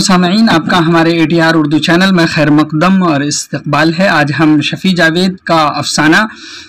सामईन, आपका हमारे ATR Urdu channel में खैर मकदम और इस्तकबाल है। आज हम शफ़ी जावेद का अफसाना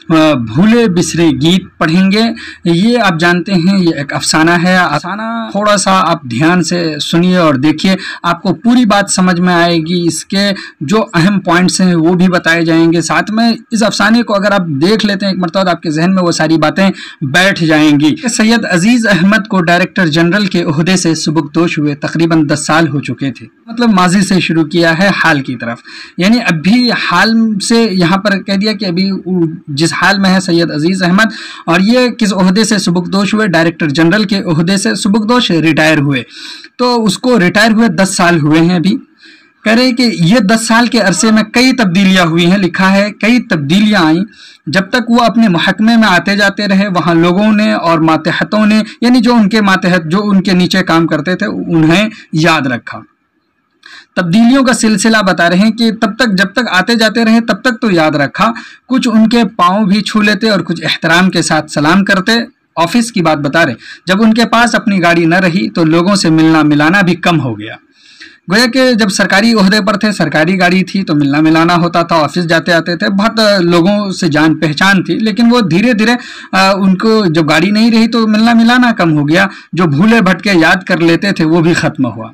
भूले बिसरे गीत पढ़ेंगे। ये आप जानते हैं ये एक अफसाना है। अफसाना थोड़ा सा आप ध्यान से सुनिए और देखिए, आपको पूरी बात समझ में आएगी। इसके जो अहम पॉइंट्स हैं वो भी बताए जाएंगे। साथ में इस अफसाने को अगर आप देख लेते हैं एक मरतबा, आपके जहन में वो सारी बातें बैठ जाएंगी। सैयद अजीज़ अहमद को डायरेक्टर जनरल के ओहदे से सुबुकदोश हुए तकरीबन 10 साल हो चुके थे। मतलब माजी से शुरू किया है हाल की तरफ, यानी अभी हाल से यहाँ पर कह दिया कि अभी जिस हाल में है सैयद अजीज़ अहमद, और ये किस ओहदे से सुबुकदोश हुए, डायरेक्टर जनरल के ओहदे से सुबुकदोश रिटायर हुए। तो उसको रिटायर हुए 10 साल हुए हैं। अभी कह रहे कि ये 10 साल के अरसे में कई तब्दीलियां हुई हैं। लिखा है कई तब्दीलियां आई। जब तक वो अपने महकमे में आते जाते रहे, वहाँ लोगों ने और मातहतों ने, यानी जो उनके मातहत जो उनके नीचे काम करते थे, उन्हें याद रखा। तब्दीलियों का सिलसिला बता रहे हैं कि तब तक जब तक आते जाते रहे तब तक तो याद रखा। कुछ उनके पाँव भी छू लेते और कुछ एहतराम के साथ सलाम करते। ऑफिस की बात बता रहे, जब उनके पास अपनी गाड़ी न रही तो लोगों से मिलना मिलाना भी कम हो गया। गोया कि जब सरकारी ओहदे पर थे, सरकारी गाड़ी थी तो मिलना मिलाना होता था, ऑफिस जाते आते थे, बहुत लोगों से जान पहचान थी। लेकिन वो धीरे धीरे उनको जब गाड़ी नहीं रही तो मिलना मिलाना कम हो गया। जो भूले भटके याद कर लेते थे वो भी खत्म हुआ।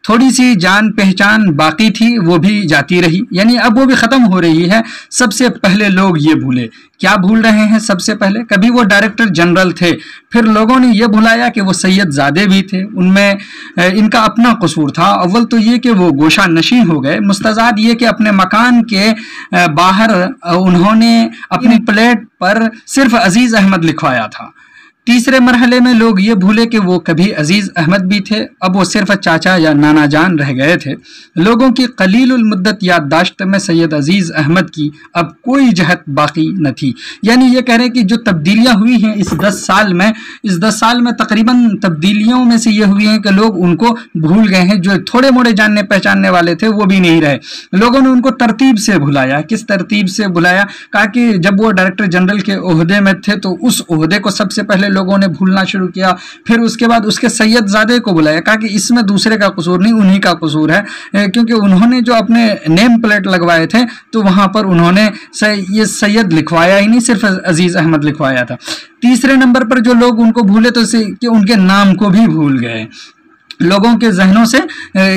थोड़ी सी जान पहचान बाकी थी, वो भी जाती रही, यानी अब वो भी खत्म हो रही है। सबसे पहले लोग ये भूले, क्या भूल रहे हैं? सबसे पहले कभी वो डायरेक्टर जनरल थे, फिर लोगों ने ये भुलाया कि वो सैयदजादे भी थे, उनमें इनका अपना कसूर था। अव्वल तो ये कि वो गोशा नशीं हो गए, मुस्तजाद ये कि अपने मकान के बाहर उन्होंने अपनी प्लेट पर सिर्फ अजीज़ अहमद लिखवाया था। तीसरे मरहले में लोग ये भूले कि वो कभी अजीज़ अहमद भी थे, अब वो सिर्फ चाचा या नाना जान रह गए थे। लोगों की कलीलुल मुद्दत याददाश्त में सैयद अजीज़ अहमद की अब कोई जहत बाकी न थी। यानी ये कह रहे हैं कि जो तब्दीलियां हुई हैं इस 10 साल में, इस 10 साल में तकरीबन तब्दीलियों में से ये हुई हैं कि लोग उनको भूल गए हैं। जो थोड़े मोड़े जानने पहचानने वाले थे वो भी नहीं रहे। लोगों ने उनको तरतीब से भुलाया। किस तरतीब से भुलाया? कहा कि जब वो डायरेक्टर जनरल के ओहदे में थे तो उस ओहदे को सबसे पहले लोगों ने भूलना शुरू किया। फिर उसके बाद उसके सैयदजादे को बुलाया। कहा कि इसमें दूसरे का कसूर नहीं, उन्हीं का कसूर है, क्योंकि उन्होंने जो अपने नेम प्लेट लगवाए थे तो वहां पर उन्होंने ये सैयद लिखवाया ही नहीं, सिर्फ अजीज़ अहमद लिखवाया था। तीसरे नंबर पर जो लोग उनको भूले तो कि उनके नाम को भी भूल गए। लोगों के जहनों से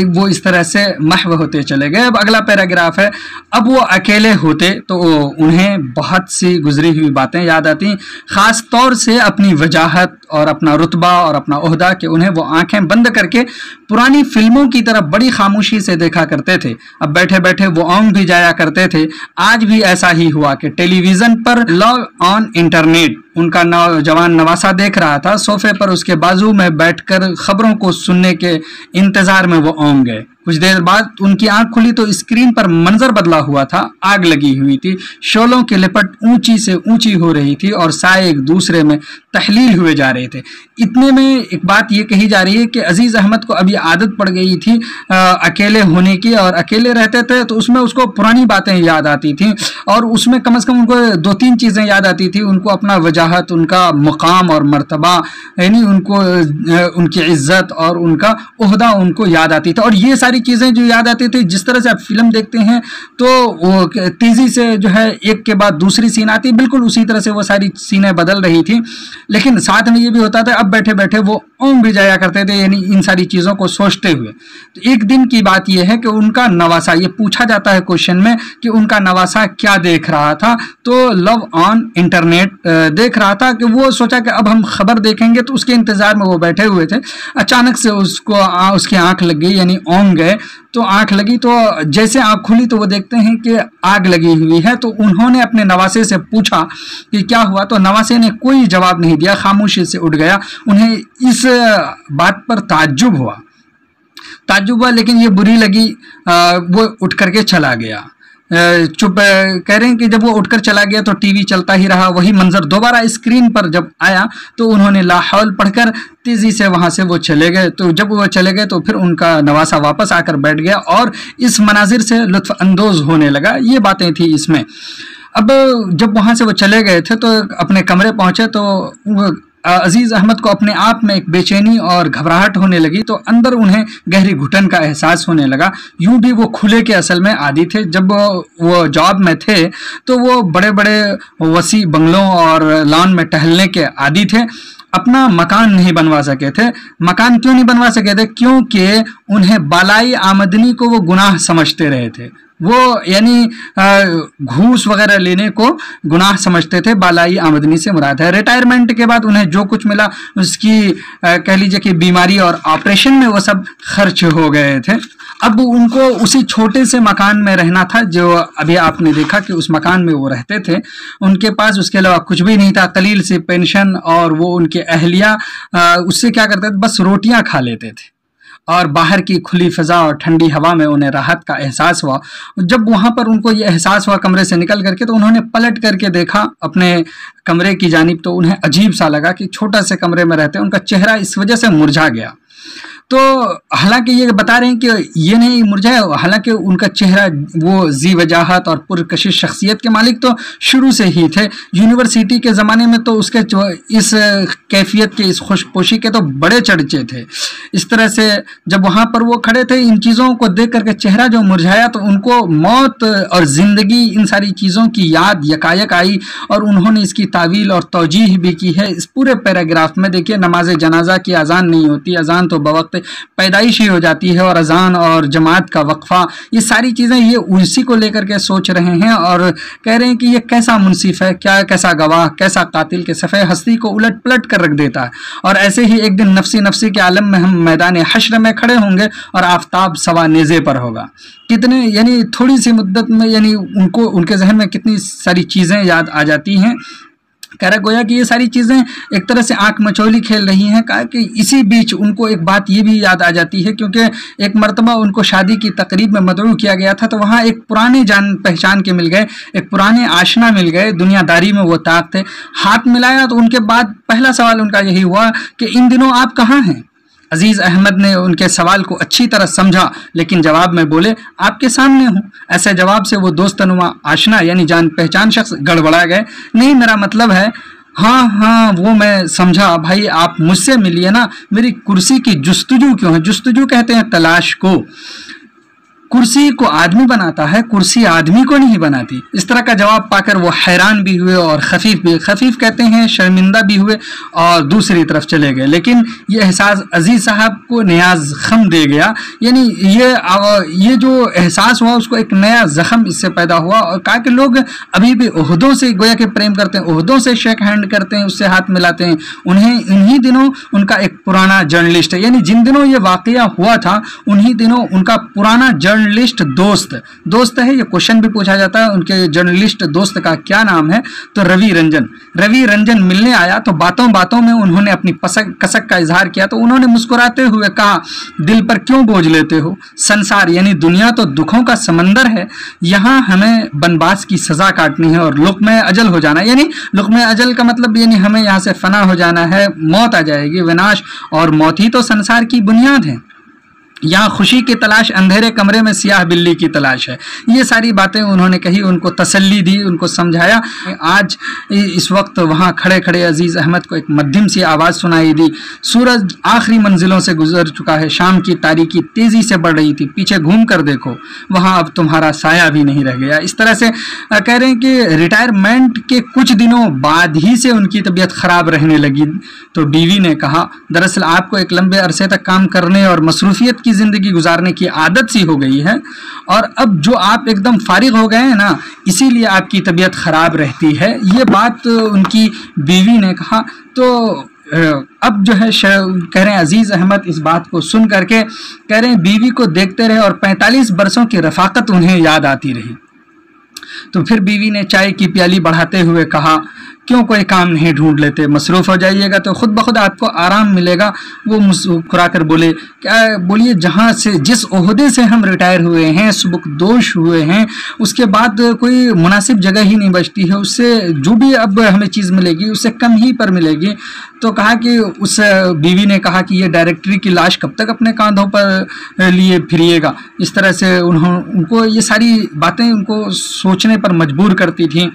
वो इस तरह से महव होते चले गए। अब अगला पैराग्राफ है, अब वो अकेले होते तो उन्हें बहुत सी गुजरी हुई बातें याद आती, ख़ास तौर से अपनी वजाहत और अपना रुतबा और अपना ओहदा कि उन्हें वो आंखें बंद करके पुरानी फिल्मों की तरफ बड़ी खामोशी से देखा करते थे। अब बैठे बैठे वो ऑन भी जाया करते थे। आज भी ऐसा ही हुआ कि टेलीविज़न पर लॉग ऑन इंटरनेट उनका नौजवान नवासा देख रहा था। सोफे पर उसके बाजू में बैठकर खबरों को सुनने के इंतजार में वो औंग गए। कुछ देर बाद उनकी आंख खुली तो स्क्रीन पर मंजर बदला हुआ था। आग लगी हुई थी, शोलों की लिपट ऊंची से ऊंची हो रही थी और साए एक दूसरे में तहलील हुए जा रहे थे। इतने में एक बात ये कही जा रही है कि अजीज़ अहमद को अभी आदत पड़ गई थी अकेले होने की, और अकेले रहते थे तो उसमें उसको पुरानी बातें याद आती थी, और उसमें कम से कम उनको 2-3 चीज़ें याद आती थी। उनको अपना वजाहत, उनका मुकाम और मर्तबा, यानी उनको उनकी इज्जत और उनका ओहदा उनको याद आती थी। और ये सारी चीजें जो याद आती थी, जिस तरह से आप फिल्म देखते हैं तो वो तेजी से जो है एक के बाद दूसरी सीन आती, बिल्कुल उसी तरह से वो सारी सीनें बदल रही थी। लेकिन साथ में ये भी होता था, अब बैठे बैठे वो ओम भी जाया करते थे, यानी इन सारी चीजों को सोचते हुए। तो एक दिन की बात यह है कि उनका नवासा, ये पूछा जाता है क्वेश्चन में कि उनका नवासा क्या देख रहा था, तो लव ऑन इंटरनेट देख रहा था। कि वो सोचा कि अब हम खबर देखेंगे, तो उसके इंतजार में वो बैठे हुए थे। अचानक से उसको उसकी आंख लग गई, यानी ओंग गए। तो आंख लगी, तो जैसे आंख खुली तो वो देखते हैं कि आग लगी हुई है। तो उन्होंने अपने नवासे से पूछा कि क्या हुआ, तो नवासे ने कोई जवाब नहीं दिया, खामोशी से उठ गया। उन्हें इस बात पर ताज्जुब हुआ, लेकिन ये बुरी लगी। वो उठ करके चला गया। चुप कह रहे हैं कि जब वो उठकर चला गया तो टीवी चलता ही रहा। वही मंजर दोबारा स्क्रीन पर जब आया तो उन्होंने ला हौल पढ़कर तेजी से वहां से वो चले गए। तो जब वो चले गए तो फिर उनका नवासा वापस आकर बैठ गया और इस मनाजिर से लुत्फ अंदोज होने लगा। ये बातें थी इसमें। अब जब वहां से वो चले गए थे तो अपने कमरे पहुंचे तो अजीज़ अहमद को अपने आप में एक बेचैनी और घबराहट होने लगी, तो अंदर उन्हें गहरी घुटन का एहसास होने लगा। यूं भी वो खुले के असल में आदी थे। जब वो जॉब में थे तो वो बड़े बड़े वसी बंगलों और लॉन में टहलने के आदी थे। अपना मकान नहीं बनवा सके थे। मकान क्यों नहीं बनवा सके थे? क्योंकि उन्हें बालाई आमदनी को वो गुनाह समझते रहे थे। वो यानी घूस वगैरह लेने को गुनाह समझते थे। बालाई आमदनी से मुराद है रिटायरमेंट के बाद उन्हें जो कुछ मिला उसकी कह लीजिए कि बीमारी और ऑपरेशन में वो सब खर्च हो गए थे। अब उनको उसी छोटे से मकान में रहना था जो अभी आपने देखा कि उस मकान में वो रहते थे। उनके पास उसके अलावा कुछ भी नहीं था, कलील से पेंशन, और वो उनके अहलिया उससे क्या करते थे, बस रोटियां खा लेते थे। और बाहर की खुली फिजा और ठंडी हवा में उन्हें राहत का एहसास हुआ। जब वहां पर उनको ये एहसास हुआ कमरे से निकल करके, तो उन्होंने पलट करके देखा अपने कमरे की जानिब, तो उन्हें अजीब सा लगा कि छोटा से कमरे में रहते। उनका चेहरा इस वजह से मुरझा गया। तो हालांकि ये बता रहे हैं कि ये नहीं मुरझाया, हालांकि उनका चेहरा वो जी वजाहत और पुरकशिश शख्सियत के मालिक तो शुरू से ही थे। यूनिवर्सिटी के ज़माने में तो उसके इस कैफियत के, इस खुशपोशी के तो बड़े चर्चे थे। इस तरह से जब वहाँ पर वो खड़े थे, इन चीज़ों को देख करके चेहरा जो मुरझाया, तो उनको मौत और ज़िंदगी, इन सारी चीज़ों की याद यकायक आई और उन्होंने इसकी तावील और तौजीह भी की है। इस पूरे पैराग्राफ में देखिए, नमाज जनाजा की अजान नहीं होती, अजान तो बवक्त पैदाइश ही हो जाती है, और अजान और जमात का वक्फा, ये सारी चीज़ें ये उसी को लेकर के सोच रहे हैं और कह रहे हैं कि ये कैसा मुनसिफ है, क्या कैसा गवाह, कैसा कातिल के सफ़े हस्ती को उलट पलट कर रख देता है। और ऐसे ही एक दिन नफसी नफसी के आलम में हम मैदान हश्र में खड़े होंगे और आफताब सवा नेज़े पर होगा। कितने यानी थोड़ी सी मुद्दत में यानी उनको उनके जहन में कितनी सारी चीज़ें याद आ जाती हैं। कह रहा गोया कि ये सारी चीज़ें एक तरह से आंख मचौली खेल रही हैं। कहा कि इसी बीच उनको एक बात ये भी याद आ जाती है, क्योंकि एक मरतबा उनको शादी की तकरीब में मदऊ किया गया था, तो वहाँ एक पुराने जान पहचान के मिल गए, एक पुराने आशना मिल गए, दुनियादारी में वो ताक थे। हाथ मिलाया तो उनके बाद पहला सवाल उनका यही हुआ कि इन दिनों आप कहाँ हैं? अजीज़ अहमद ने उनके सवाल को अच्छी तरह समझा, लेकिन जवाब में बोले आपके सामने हूँ। ऐसे जवाब से वो दोस्तनुमा आशना यानी जान पहचान शख्स गड़बड़ा गए। नहीं, मेरा मतलब है, हाँ वो मैं समझा भाई, आप मुझसे मिलिए ना। मेरी कुर्सी की जुस्तजू क्यों है? जुस्तजू कहते हैं तलाश को। कुर्सी को आदमी बनाता है, कुर्सी आदमी को नहीं बनाती। इस तरह का जवाब पाकर वो हैरान भी हुए और खफीफ कहते हैं शर्मिंदा भी हुए और दूसरी तरफ चले गए। लेकिन ये एहसास अजीज साहब को नियाज खम दे गया, यानी ये जो एहसास हुआ उसको एक नया जख्म इससे पैदा हुआ। और कहा कि लोग अभी भी ओहदों से गोया के प्रेम करते हैं, ओहदों से शेक हैंड करते हैं, उससे हाथ मिलाते हैं। उन्हें इन्हीं दिनों उनका एक पुराना जर्नलिस्ट है, यानी जिन दिनों ये वाकया हुआ था उन्हीं दिनों उनका पुराना जर्नलिस्ट दोस्त है। ये क्वेश्चन भी पूछा जाता है उनके जर्नलिस्ट दोस्त का क्या नाम है, तो रवि रंजन मिलने आया। तो बातों बातों में उन्होंने अपनी कसक का इजहार किया। तो उन्होंने मुस्कुराते हुए कहा, दिल पर क्यों बोझ लेते हो? संसार यानी दुनिया तो दुखों का समंदर है, यहाँ हमें बनबास की सजा काटनी है और लुक़्मे अजल हो जाना। यानी लुक़्मे अजल का मतलब यानी हमें यहाँ से फना हो जाना है, मौत आ जाएगी, विनाश, और मौत ही तो संसार की बुनियाद है। यहाँ खुशी की तलाश, अंधेरे कमरे में सियाह बिल्ली की तलाश है। ये सारी बातें उन्होंने कही, उनको तसल्ली दी, उनको समझाया। आज इस वक्त वहाँ खड़े खड़े अजीज़ अहमद को एक मध्यम सी आवाज़ सुनाई दी। सूरज आखिरी मंजिलों से गुजर चुका है, शाम की तारीकी तेज़ी से बढ़ रही थी, पीछे घूम कर देखो, वहाँ अब तुम्हारा साया भी नहीं रह गया। इस तरह से कह रहे हैं कि रिटायरमेंट के कुछ दिनों बाद ही से उनकी तबीयत ख़राब रहने लगी। तो बीवी ने कहा, दरअसल आपको एक लंबे अरसे तक काम करने और मसरूफियत की ज़िंदगी गुजारने की आदत सी हो गई है, और अब जो आप एकदम फारिग हो गए हैं ना, इसीलिए आपकी तबीयत ख़राब रहती है। ये बात उनकी बीवी ने कहा। तो अब जो है कह रहे हैं अजीज़ अहमद इस बात को सुन करके कह रहे हैं बीवी को देखते रहे और 45 बरसों की रफ़ाकत उन्हें याद आती रही। तो फिर बीवी ने चाय की प्याली बढ़ाते हुए कहा, क्यों कोई काम नहीं ढूंढ लेते? मसरूफ़ हो जाइएगा तो खुद ब खुद आपको आराम मिलेगा। वो मुस्कुरा कर बोले, क्या बोलिए, जहाँ से जिस ओहदे से हम रिटायर हुए हैं, सुबकदोश हुए हैं, उसके बाद कोई मुनासिब जगह ही नहीं बचती है। उससे जो भी अब हमें चीज़ मिलेगी उससे कम ही पर मिलेगी। तो कहा कि उस बीवी ने कहा कि ये डायरेक्टरी की लाश कब तक अपने कांधों पर लिए फिरिएगा। इस तरह से उनको ये सारी बातें उनको सोचने पर मजबूर करती थी।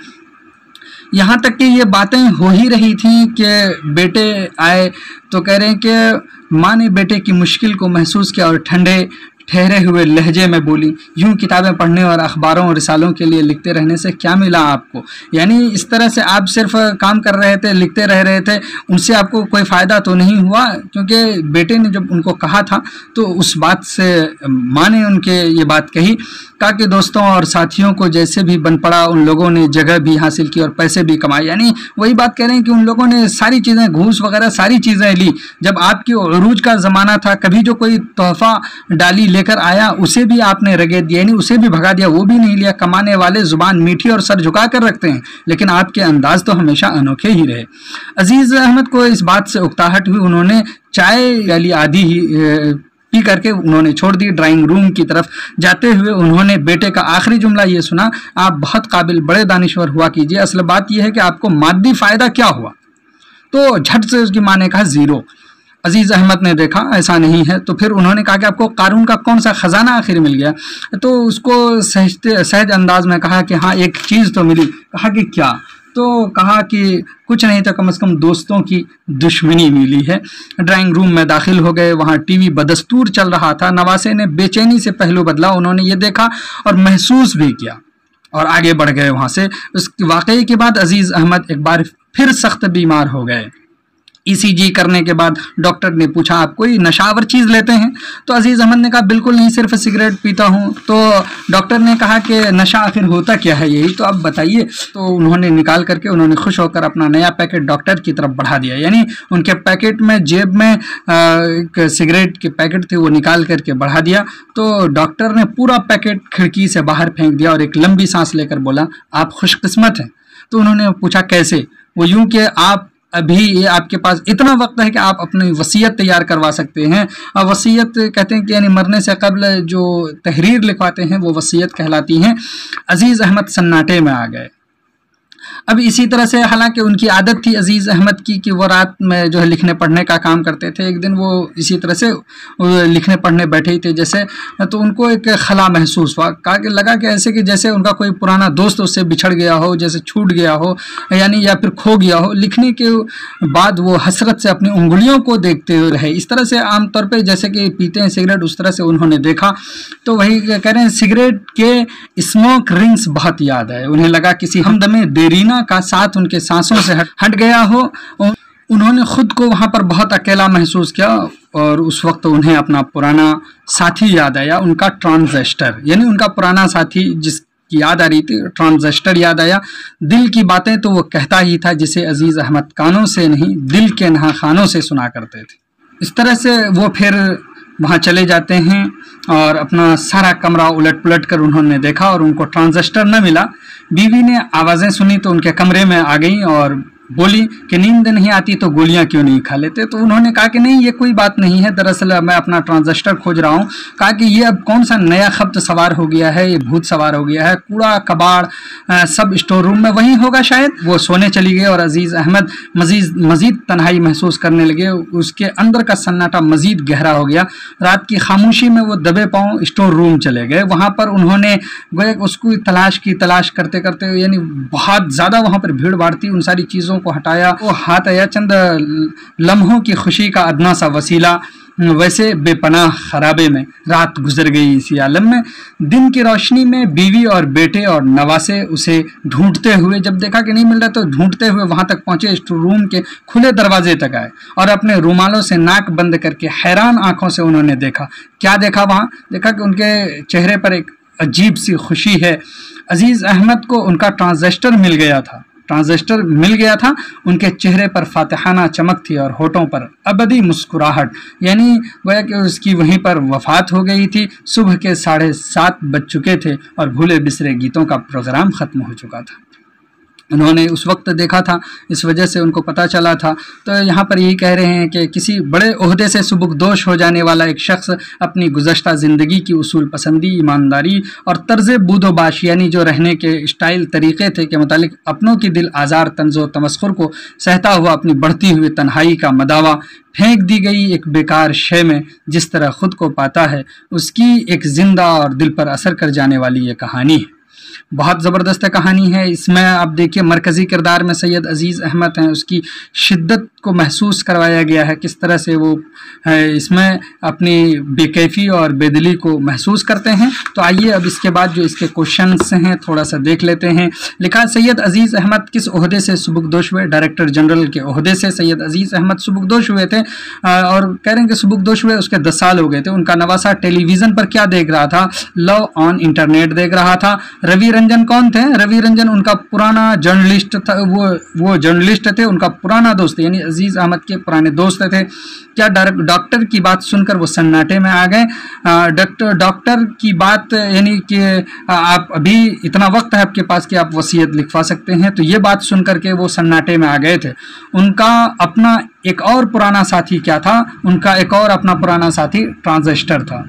यहाँ तक कि ये बातें हो ही रही थी कि बेटे आए तो कह रहे हैं कि माँ ने बेटे की मुश्किल को महसूस किया और ठंडे ठहरे हुए लहजे में बोली, यूं किताबें पढ़ने और अखबारों और रिसालों के लिए लिखते रहने से क्या मिला आपको? यानी इस तरह से आप सिर्फ काम कर रहे थे, लिखते रह रहे थे, उनसे आपको कोई फ़ायदा तो नहीं हुआ? क्योंकि बेटे ने जब उनको कहा था तो उस बात से माँ ने उनके ये बात कही, कहा कि दोस्तों और साथियों को जैसे भी बन पड़ा उन लोगों ने जगह भी हासिल की और पैसे भी कमाए। यानी वही बात कह रहे हैं कि उन लोगों ने सारी चीज़ें, घूस वगैरह सारी चीज़ें ली। जब आपकी उरूज का ज़माना था, कभी जो कोई तोहफ़ा डाली लेकर आया उसे भी आपने रगेद दिया, यानी उसे भी भगा दिया, वो भी नहीं लिया। कमाने वाले ज़ुबान मीठी और सर झुका कर रखते हैं, लेकिन आपके अंदाज तो हमेशा अनोखे ही रहे। अजीज़ अहमद को इस बात से उकताहट हुई, उन्होंने चाय वाली आधी ही पी करके उन्होंने छोड़ दी। ड्राइंग रूम की तरफ जाते हुए उन्होंने बेटे का आखिरी जुमला ये सुना, आप बहुत काबिल, बड़े दानिश्वर हुआ कीजिए, असल बात यह है कि आपको मादी फ़ायदा क्या हुआ? तो झट से उसकी माँ ने कहा ज़ीरो। अजीज़ अहमद ने देखा ऐसा नहीं है, तो फिर उन्होंने कहा कि आपको कारून का कौन सा ख़जाना आखिर मिल गया? तो उसको सहज अंदाज में कहा कि हाँ एक चीज़ तो मिली। कहा कि क्या? तो कहा कि कुछ नहीं तो कम से कम दोस्तों की दुश्मनी मिली है। ड्राइंग रूम में दाखिल हो गए, वहाँ टीवी बदस्तूर चल रहा था। नवासे ने बेचैनी से पहलू बदला, उन्होंने ये देखा और महसूस भी किया और आगे बढ़ गए वहाँ से। उस वाक़ये के बाद अजीज़ अहमद एक बार फिर सख्त बीमार हो गए। ECG करने के बाद डॉक्टर ने पूछा, आप कोई नशावर चीज़ लेते हैं? तो अजीज़ अहमद ने कहा बिल्कुल नहीं, सिर्फ सिगरेट पीता हूँ। तो डॉक्टर ने कहा कि नशा आखिर होता क्या है, यही तो आप बताइए। तो उन्होंने निकाल करके, उन्होंने खुश होकर अपना नया पैकेट डॉक्टर की तरफ बढ़ा दिया। यानी उनके पैकेट में, जेब में एक सिगरेट के पैकेट थे, वो निकाल करके बढ़ा दिया। तो डॉक्टर ने पूरा पैकेट खिड़की से बाहर फेंक दिया और एक लंबी सांस लेकर बोला, आप खुशकिस्मत हैं। तो उन्होंने पूछा कैसे? वो यूँ कि आप अभी ये आपके पास इतना वक्त है कि आप अपनी वसीयत तैयार करवा सकते हैं। और वसीयत कहते हैं कि यानी मरने से कब्ल जो तहरीर लिखवाते हैं वो वसीयत कहलाती हैं। अजीज़ अहमद सन्नाटे में आ गए। अब इसी तरह से, हालांकि उनकी आदत थी अजीज़ अहमद की कि वो रात में जो है लिखने पढ़ने का काम करते थे। एक दिन वो इसी तरह से लिखने पढ़ने बैठे ही थे जैसे, तो उनको एक खला महसूस हुआ। कहा कि लगा कि ऐसे कि जैसे उनका कोई पुराना दोस्त उससे बिछड़ गया हो, जैसे छूट गया हो, यानी या फिर खो गया हो। लिखने के बाद वो हसरत से अपनी उंगलियों को देखते हुए रहे। इस तरह से आमतौर पर जैसे कि पीते हैं सिगरेट, उस तरह से उन्होंने देखा। तो वही कह रहे हैं, सिगरेट के स्मोक रिंग्स बहुत याद आए। उन्हें लगा किसी हमदमे देरीना का साथ उनके सांसों से हट गया हो। उन्होंने खुद को वहां पर बहुत अकेला महसूस किया और उस वक्त उन्हें अपना पुराना साथी याद आया, उनका ट्रांजिस्टर, यानी उनका पुराना साथी जिसकी याद आ रही थी, ट्रांजिस्टर याद आया। दिल की बातें तो वो कहता ही था, जिसे अजीज़ अहमद कानों से नहीं दिल के नहाखानों से सुना करते थे। इस तरह से वो फिर वहाँ चले जाते हैं और अपना सारा कमरा उलट पुलट कर उन्होंने देखा और उनको ट्रांजिस्टर न मिला। बीवी ने आवाज़ें सुनी तो उनके कमरे में आ गई और बोली कि नींद नहीं आती तो गोलियां क्यों नहीं खा लेते? तो उन्होंने कहा कि नहीं, ये कोई बात नहीं है, दरअसल मैं अपना ट्रांजिस्टर खोज रहा हूँ। कहा कि ये अब कौन सा नया खब्त सवार हो गया है, ये भूत सवार हो गया है, कूड़ा कबाड़ सब स्टोर रूम में वहीं होगा शायद। वो सोने चली गई और अजीज़ अहमद मज़ीद तन्हाई महसूस करने लगे। उसके अंदर का सन्नाटा मज़ीद गहरा हो गया। रात की खामोशी में वो दबे पाँव स्टोर रूम चले गए। वहाँ पर उन्होंने उसको तलाश करते करते, यानी बहुत ज़्यादा वहाँ पर भीड़ भाड़ थी, उन सारी चीज़ों को हटाया। वो हाथ आया चंद लम्हों की खुशी का अदना सा वसीला। वैसे बेपनाह खराबे में रात गुजर गई। इसी आलम में दिन की रोशनी में बीवी और बेटे और नवासे उसे ढूंढते हुए, जब देखा कि नहीं मिल रहा तो ढूंढते हुए वहां तक पहुंचे। स्टोर रूम के खुले दरवाजे तक आए और अपने रुमालों से नाक बंद करके हैरान आंखों से उन्होंने देखा। क्या देखा? वहां देखा कि उनके चेहरे पर एक अजीब सी खुशी है। अजीज़ अहमद को उनका ट्रांजिस्टर मिल गया था। उनके चेहरे पर फातिहाना चमक थी और होठों पर अबदी मुस्कुराहट, यानी गोया कि उसकी वहीं पर वफात हो गई थी। सुबह के 7:30 बज चुके थे और भूले बिसरे गीतों का प्रोग्राम ख़त्म हो चुका था। उन्होंने उस वक्त देखा था, इस वजह से उनको पता चला था। तो यहाँ पर यही कह रहे हैं कि किसी बड़े ओहदे से सुबुकदोश हो जाने वाला एक शख्स अपनी गुज़श्ता ज़िंदगी की उसूल पसंदी, ईमानदारी और तर्ज़ बूदोबाश, यानी जो रहने के स्टाइल तरीक़े थे के मुतालिक अपनों की दिल आज़ार तंज़ो तमस्खुर को सहता हुआ अपनी बढ़ती हुई तन्हाई का मदावा फेंक दी गई एक बेकार शय में जिस तरह ख़ुद को पाता है, उसकी एक ज़िंदा और दिल पर असर कर जाने वाली ये कहानी है। बहुत ज़बरदस्त कहानी है। इसमें आप देखिए मरकज़ी किरदार में सैयद अजीज़ अहमद हैं, उसकी शिद्दत को महसूस करवाया गया है, किस तरह से वो इसमें अपनी बेकैफ़ी और बेदिली को महसूस करते हैं। तो आइए अब इसके बाद जो इसके क्वेश्चंस हैं थोड़ा सा देख लेते हैं। लिखा, सैयद अजीज़ अहमद किस ओहदे से सुबुकदोश हुए? डायरेक्टर जनरल के ओहदे से सैयद अजीज़ अहमद सुबुकदोश हुए थे, और कह रहे हैं कि सुबुकदोश हुए उसके 10 साल हो गए थे। उनका नवासा टेलीविज़न पर क्या देख रहा था? लव ऑन इंटरनेट देख रहा था। रवि रंजन कौन थे? रवि रंजन उनका पुराना जर्नलिस्ट था, वो जर्नलिस्ट थे, उनका पुराना दोस्त, यानी अजीज़ अहमद के पुराने दोस्त थे। क्या डॉक्टर की बात सुनकर वो सन्नाटे में आ गए? डॉक्टर की बात, यानी कि आप अभी इतना वक्त है आपके पास कि आप वसीयत लिखवा सकते हैं, तो ये बात सुनकर के वो सन्नाटे में आ गए थे। उनका अपना एक और पुराना साथी क्या था? उनका एक और अपना पुराना साथी ट्रांजिस्टर था।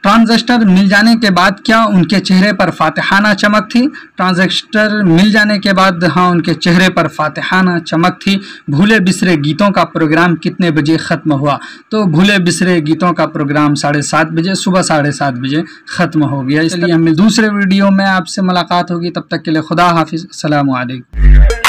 ट्रांजिस्टर मिल जाने के बाद क्या उनके चेहरे पर फातिहाना चमक थी? ट्रांजिस्टर मिल जाने के बाद हाँ, उनके चेहरे पर फातिहाना चमक थी। भूले बिसरे गीतों का प्रोग्राम कितने बजे ख़त्म हुआ? तो भूले बिसरे गीतों का प्रोग्राम 7:30 बजे, सुबह 7:30 बजे ख़त्म हो गया। इसलिए हमें दूसरे वीडियो में आपसे मुलाकात होगी, तब तक के लिए खुदा हाफिज़, अस्सलामु अलैकुम।